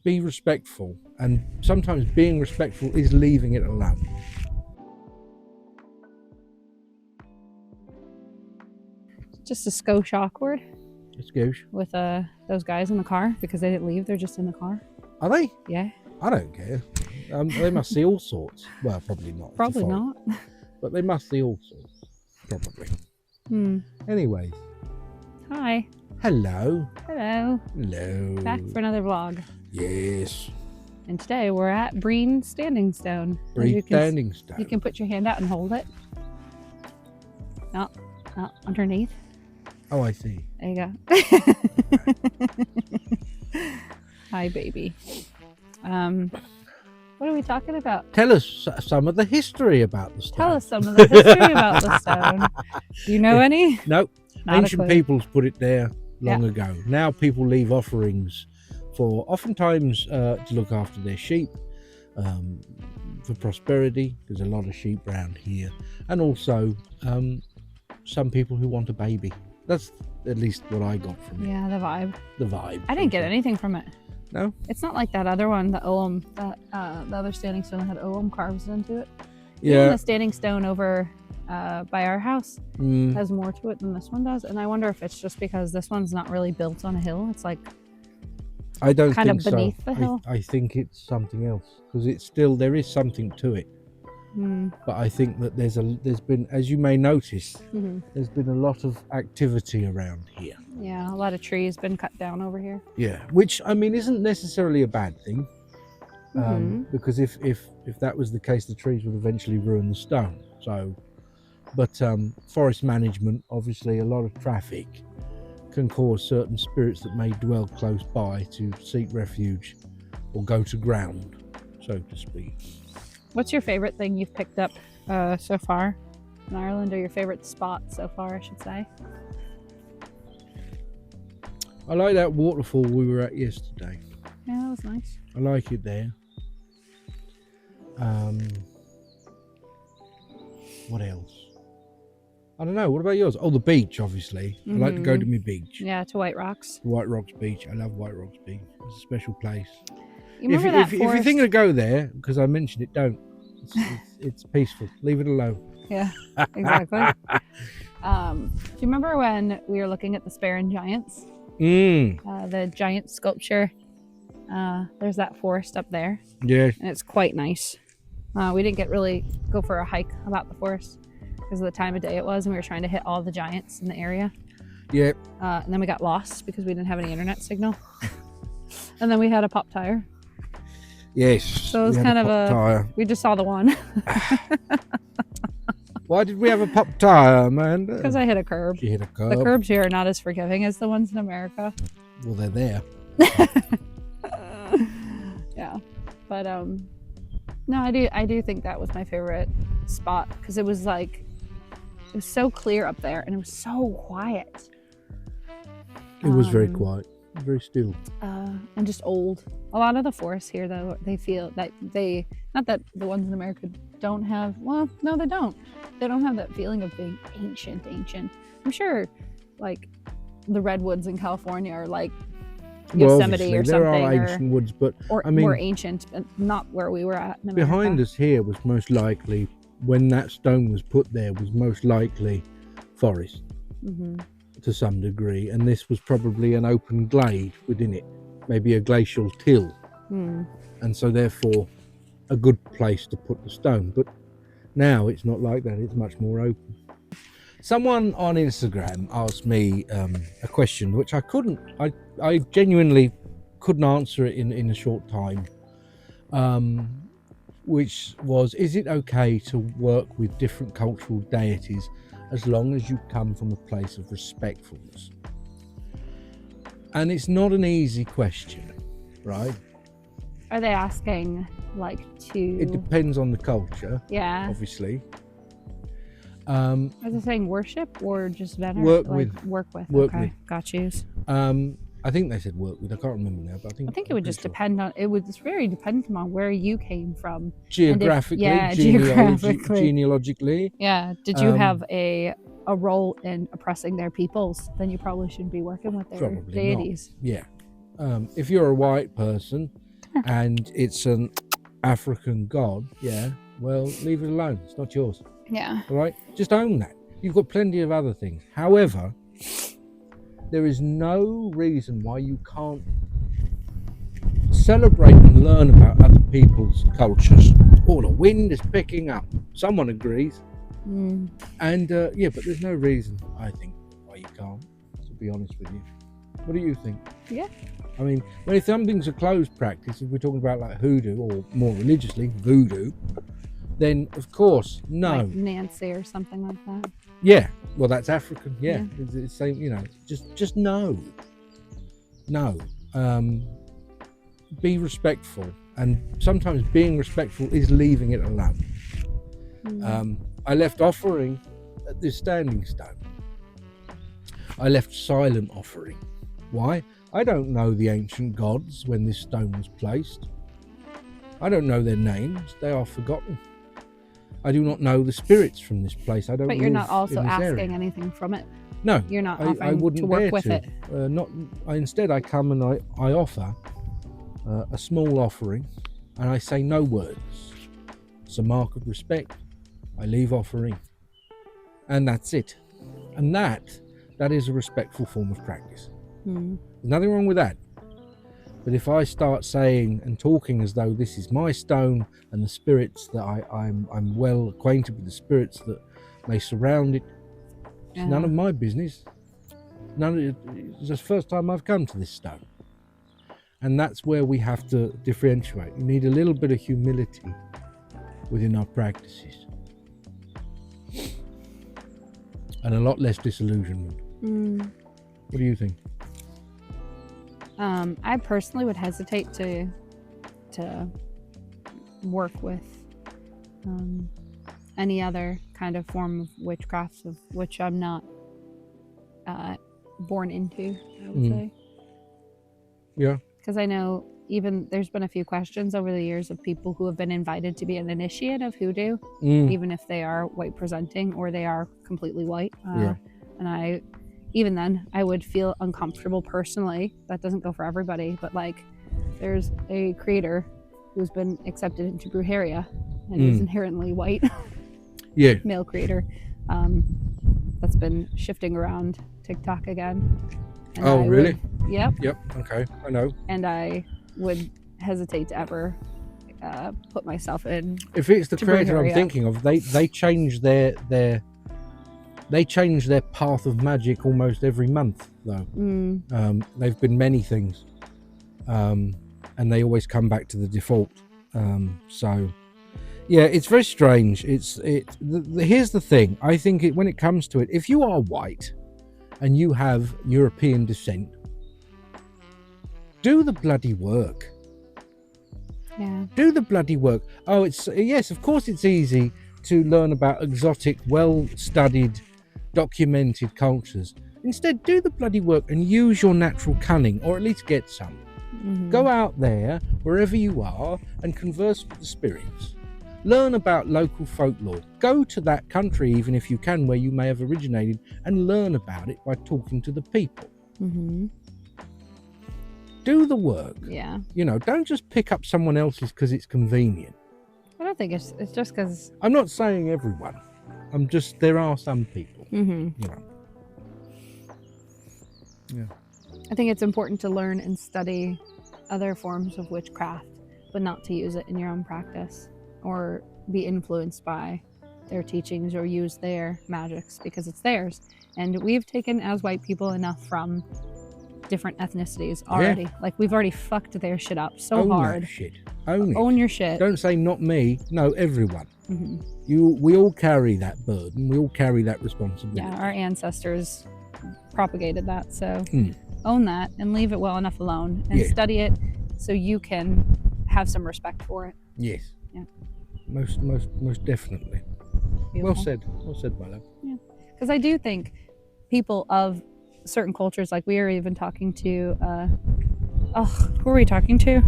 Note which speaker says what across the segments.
Speaker 1: be respectful, and sometimes being respectful is leaving it alone.
Speaker 2: Just a skosh awkward
Speaker 1: It's good.
Speaker 2: with those guys in the car because they didn't leave. They're just in the car.
Speaker 1: Are they?
Speaker 2: Yeah.
Speaker 1: I don't care. They must see all sorts. Well, probably not.
Speaker 2: Probably not.
Speaker 1: But they must see all sorts. Probably. Anyways.
Speaker 2: Hi.
Speaker 1: Hello.
Speaker 2: Hello.
Speaker 1: Hello.
Speaker 2: Back for another vlog.
Speaker 1: Yes.
Speaker 2: And today we're at Breen Standing Stone.
Speaker 1: Standing Stone.
Speaker 2: You can put your hand out and hold it. No, underneath.
Speaker 1: Oh, I see.
Speaker 2: There you go. Hi, baby. What are we talking about?
Speaker 1: Tell us some of the history about the stone.
Speaker 2: Tell us some of the history about the stone. Do you know any?
Speaker 1: No.
Speaker 2: Not
Speaker 1: Ancient peoples put it there long ago. Now people leave offerings for oftentimes to look after their sheep, for prosperity. There's a lot of sheep around here, and also some people who want a baby. That's at least what I got from it.
Speaker 2: Yeah, the vibe.
Speaker 1: The vibe.
Speaker 2: I didn't get anything from it.
Speaker 1: No?
Speaker 2: It's not like that other one, the Ogham, that the other standing stone that had Ogham carved into it.
Speaker 1: Yeah.
Speaker 2: Even the standing stone over by our house has more to it than this one does, and I wonder if it's just because this one's not really built on a hill. It's like
Speaker 1: I don't
Speaker 2: kind
Speaker 1: think
Speaker 2: of beneath
Speaker 1: so.
Speaker 2: the hill.
Speaker 1: I think it's something else, because it's still, there is something to it. But I think that there's been, as you may notice, there's been a lot of activity around here.
Speaker 2: Yeah, a lot of trees been cut down over here.
Speaker 1: Yeah, which I mean isn't necessarily a bad thing, because if that was the case, the trees would eventually ruin the stone. So, but forest management, obviously, a lot of traffic can cause certain spirits that may dwell close by to seek refuge or go to ground, so to speak.
Speaker 2: What's your favorite thing you've picked up so far in Ireland, or your favorite spot so far, I should say?
Speaker 1: I like that waterfall we were at yesterday.
Speaker 2: Yeah, that was nice.
Speaker 1: I like it there. What else? I don't know. What about yours? Oh, the beach, obviously. I like to go to my beach.
Speaker 2: Yeah, to White Rocks.
Speaker 1: White Rocks Beach. I love White Rocks Beach. It's a special place.
Speaker 2: You remember that
Speaker 1: if you're thinking to go there, because I mentioned it, don't. It's peaceful. Leave it alone.
Speaker 2: Yeah, exactly. Do you remember when we were looking at the Sparran Giants? The giant sculpture. There's that forest up there.
Speaker 1: Yeah.
Speaker 2: And it's quite nice. We didn't really go for a hike about the forest because of the time of day it was, and we were trying to hit all the giants in the area.
Speaker 1: Yeah.
Speaker 2: And then we got lost because we didn't have any internet signal. And then we had a pop tire.
Speaker 1: Yes.
Speaker 2: So it was kind of
Speaker 1: tire.
Speaker 2: We just saw the one.
Speaker 1: Why did we have a pop tire, man?
Speaker 2: Because I hit a curb.
Speaker 1: You hit a curb.
Speaker 2: The curbs here are not as forgiving as the ones in America.
Speaker 1: Well, they're there.
Speaker 2: Yeah, but no, I do think that was my favorite spot because it was so clear up there and it was so quiet.
Speaker 1: It was very quiet, very still,
Speaker 2: and just old. A lot of the forests here, though, they feel that not that the ones in America don't have. Well, no, they don't. They don't have that feeling of being ancient. I'm sure, like the redwoods in California are like Yosemite or something,
Speaker 1: there are ancient woods, but
Speaker 2: I mean, more ancient, but not where we were at in America.
Speaker 1: Behind us here was most likely, when that stone was put there, was most likely forest to some degree, and this was probably an open glade within it, maybe a glacial till, and so therefore a good place to put the stone. But now it's not like that, it's much more open. Someone on Instagram asked me a question which I genuinely couldn't answer it in a short time, which was, is it okay to work with different cultural deities as long as you come from a place of respectfulness? And it's not an easy question, right?
Speaker 2: Are they asking
Speaker 1: It depends on the culture.
Speaker 2: Yeah.
Speaker 1: Obviously.
Speaker 2: Are they saying worship or just venerate?
Speaker 1: Work with.
Speaker 2: Work with.
Speaker 1: Work
Speaker 2: okay.
Speaker 1: with.
Speaker 2: Got yous.
Speaker 1: I think they said work with. I can't remember now, but I think
Speaker 2: it would just depend on. It would. It's very dependent on where you came from.
Speaker 1: Geographically. Genealogically.
Speaker 2: Yeah. Did you have a role in oppressing their peoples? Then you probably shouldn't be working with their deities.
Speaker 1: Not. Yeah. If you're a white person and it's an African god, yeah, well, leave it alone. It's not yours.
Speaker 2: Yeah.
Speaker 1: All right? Just own that. You've got plenty of other things. However, there is no reason why you can't celebrate and learn about other people's cultures. Oh, the wind is picking up. Someone agrees. And yeah, but there's no reason, I think, why you can't, to be honest with you. What do you think?
Speaker 2: Yeah.
Speaker 1: I mean, when if something's a closed practice, if we're talking about like hoodoo or more religiously voodoo, then of course no.
Speaker 2: Like Nancy or something like that.
Speaker 1: Yeah, well that's African. Yeah,
Speaker 2: Yeah.
Speaker 1: It's same. You know, just no. Be respectful, and sometimes being respectful is leaving it alone. I left offering at this standing stone. I left silent offering. Why? I don't know the ancient gods when this stone was placed. I don't know their names. They are forgotten. I do not know the spirits from this place. I don't.
Speaker 2: But you're not also
Speaker 1: in this
Speaker 2: asking
Speaker 1: area.
Speaker 2: anything from it.
Speaker 1: No,
Speaker 2: You're not
Speaker 1: I
Speaker 2: offering
Speaker 1: wouldn't
Speaker 2: to work
Speaker 1: dare
Speaker 2: with
Speaker 1: to.
Speaker 2: it.
Speaker 1: Instead, I come and I offer a small offering, and I say no words. It's a mark of respect. I leave offering, and that's it. And that is a respectful form of practice. There's nothing wrong with that. But if I start saying and talking as though this is my stone and the spirits that I'm well acquainted with the spirits that may surround it, it's none of my business. It's the first time I've come to this stone. And that's where we have to differentiate. You need a little bit of humility within our practices. And a lot less disillusionment. What do you think?
Speaker 2: I personally would hesitate to work with any other kind of form of witchcraft of which I'm not born into, I would say.
Speaker 1: Yeah.
Speaker 2: Because I know even there's been a few questions over the years of people who have been invited to be an initiate of hoodoo, even if they are white presenting or they are completely white. And even then, I would feel uncomfortable personally. That doesn't go for everybody, but like there's a creator who's been accepted into Brujeria and is inherently white.
Speaker 1: Yeah.
Speaker 2: Male creator. That's been shifting around TikTok again. And
Speaker 1: oh, really?
Speaker 2: Yep.
Speaker 1: Okay, I know.
Speaker 2: And I would hesitate to ever put myself in.
Speaker 1: If it's the creator I'm
Speaker 2: Brujeria.
Speaker 1: thinking of, they change their path of magic almost every month, though. They've been many things, and they always come back to the default. So, yeah, it's very strange. Here's the thing. I think when it comes to it, if you are white and you have European descent, do the bloody work.
Speaker 2: Yeah.
Speaker 1: Do the bloody work. Oh, yes, of course it's easy to learn about exotic, well-studied, documented cultures. Instead, do the bloody work and use your natural cunning, or at least get some. Go out there, wherever you are, and converse with the spirits. Learn about local folklore. Go to that country, even if you can, where you may have originated, and learn about it by talking to the people. Do the work.
Speaker 2: Yeah.
Speaker 1: You know, don't just pick up someone else's because it's convenient.
Speaker 2: I don't think it's just because.
Speaker 1: I'm not saying everyone. There are some people. You know. Yeah.
Speaker 2: I think it's important to learn and study other forms of witchcraft, but not to use it in your own practice or be influenced by their teachings or use their magics because it's theirs. And we've taken, as white people, enough from different ethnicities already. Like, we've already fucked their shit up so
Speaker 1: Own
Speaker 2: hard.
Speaker 1: That shit. Own it.
Speaker 2: Own your shit.
Speaker 1: Don't say not me. No, everyone. We all carry that burden. We all carry that responsibility.
Speaker 2: Yeah, our ancestors propagated that, so own that and leave it well enough alone and study it so you can have some respect for it.
Speaker 1: Yes.
Speaker 2: Yeah.
Speaker 1: Most definitely.
Speaker 2: Beautiful.
Speaker 1: Well said, my love.
Speaker 2: Yeah, because I do think people of certain cultures, like we are even talking to who are we talking to?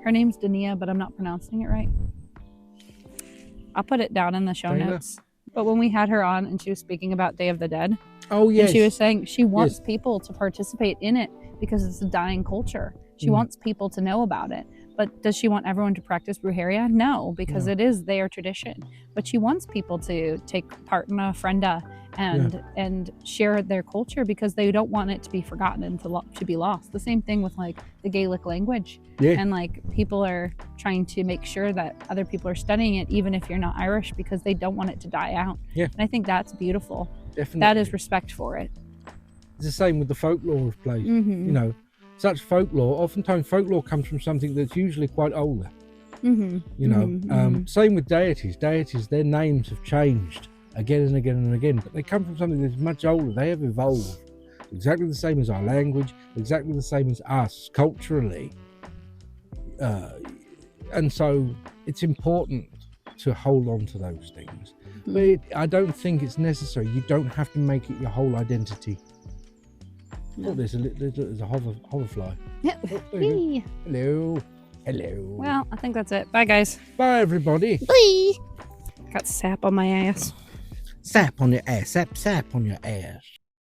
Speaker 2: Her name's Dania, but I'm not pronouncing it right. I'll put it down in the show notes. But when we had her on and she was speaking about Day of the Dead,
Speaker 1: oh yes,
Speaker 2: and she was saying she wants people to participate in it because it's a dying culture. She wants people to know about it. But does she want everyone to practice brujeria? No, because it is their tradition. But she wants people to take part in a ofrenda and share their culture, because they don't want it to be forgotten and to be lost. The same thing with like the Gaelic language. And like people are trying to make sure that other people are studying it, even if you're not Irish, because they don't want it to die out. And I think that's beautiful.
Speaker 1: Definitely.
Speaker 2: That is respect for it.
Speaker 1: It's the same with the folklore of place. You know, such folklore, oftentimes folklore comes from something that's usually quite older. You know, same with deities. Deities, their names have changed again and again and again, but they come from something that's much older. They have evolved exactly the same as our language, exactly the same as us culturally. And so it's important to hold on to those things. But I don't think it's necessary. You don't have to make it your whole identity. No. Oh, there's a hoverfly.
Speaker 2: Yeah.
Speaker 1: Oh, hello. Hello.
Speaker 2: Well, I think that's it. Bye, guys.
Speaker 1: Bye, everybody.
Speaker 2: Bye. Got sap on my ass.
Speaker 1: Sap on your ass. Sap on your ass.